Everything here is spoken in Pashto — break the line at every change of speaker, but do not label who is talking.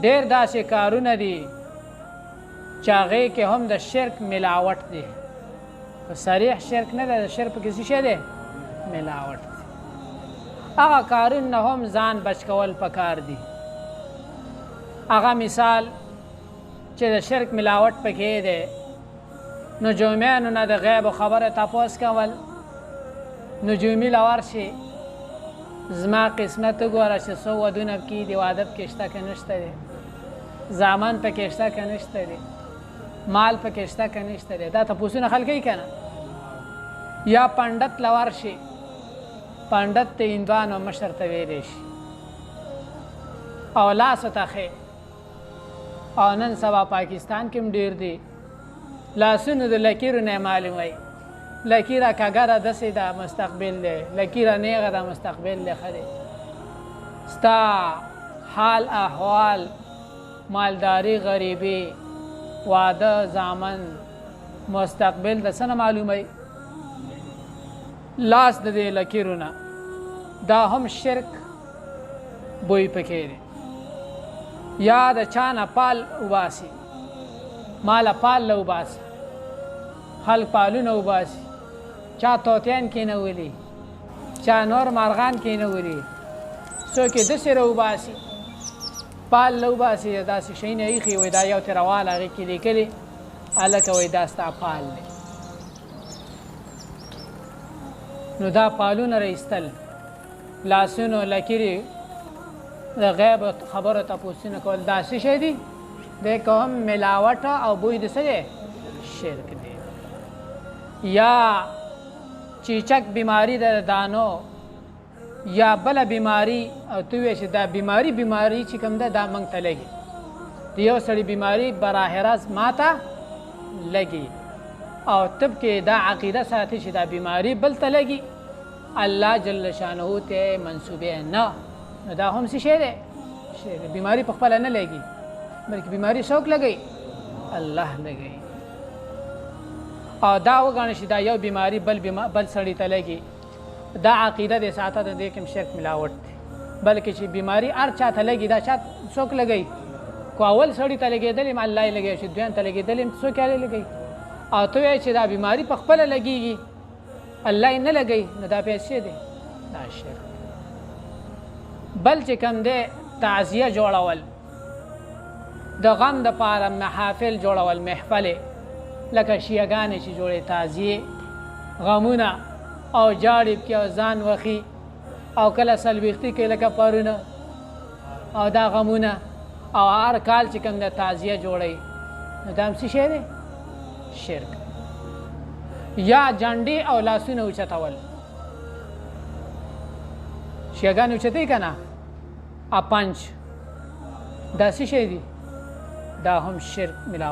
ډېر داسې کارونه دي چې هغې کې هم د شرک ملاوټ دی په صریح شرک نه دی د شرک پکې څه شی دی ملاوټ دی هغه کارونه نه هم ځان بچ کول پکار دي هغه مثال چې د شرک ملاوټ پکې دی نجومیانو نه د غیب خبره تپوس کول نجومي له ورشي زما قسمت وګوره چې څو ودونه پکې دي واده پکې شته که نشته دی زامن پکې شته که نشته دی مال پکې شته که نشته دی دا تپوسونه خلک کوي که نه یا پنډت له ورشي پنډت د هندوانو مشر ته ویلی شي او لاس ورته ښې او نن سبا پاکستان کې هم ډېر دي لاسونو د لکیرو نه معلوموي لکیره کږه ده داسې ده مستقبل دی لکیره نیغه ده مستقبل دی ښه دی ستا حال احوال مالداري غریبي واده زامن مستقبل د څه نه معلوموي لاس د دې لکیرو نه دا هم شرک بوی پکې دی یا د چا نه پال وباسي ماله پال له وباسي خلک پالونه وباسي چا طوطیان کېنولي چا نور مارغان کېنولي څوک یې داسې راوباسي پال له وباسي داسې شیونه ایښي وایي دا یو تیروال هغې کې لیکلي هلکه وایي دا ستا پال دی نو دا پالونه رایستل لاسونو لکیرې د غیب خبرو تپوسونه کول دا څه شی دي دی که هم ملاوټه او بوی د څه دی شرک دی یا چیچک بیماری د دانو یا بله بیماری او تو وایې چې دا بیماری چې کوم ده دا موږ ته لګي د یو سړي بیماری براه راست ما ته لګي او طب کې دا عقیده ساتي چې دا بیماری بل ته لګي الله جل شانه ته منسوبه نه نو دا هم څه شی دی بیماری په خپله نه لګي بلکې بیماری څوک لګوي الله لګوي او دا وګڼه چې دا یو بیماری بل سړي ته لګي دا عقیده دې ساته د دې کوم شرک ملاوټ دی بلکې چې بیماری هر چا ته لګي دا چا څوک لګوي کو اول سړي ته لګېدلې الله یې لګوي چې دویم ته لګېدلې څوک یې لګوي او ته وایې چې دا بیماری په خپله لګېږي الله یې نه لګوي نو دا پیسې دی دا شرک بل چې کوم دی تعزیه جوړول د غم دپاره محافل جوړول محفلې لکه شیعګانې چې جوړې تعزیې غمونه او جاړې پکې او ځان وخي او کله څلوېښتي کوي لکه پرونه او دا غمونه او هر کال چې کوم د تعزیه جوړوي نو دا هم څه شی دی شرک یا جنډې او لاسونه اوچتول شیعګانې اوچتوي که نه اپنج دا څه شی دی دا هم شرک ملاوت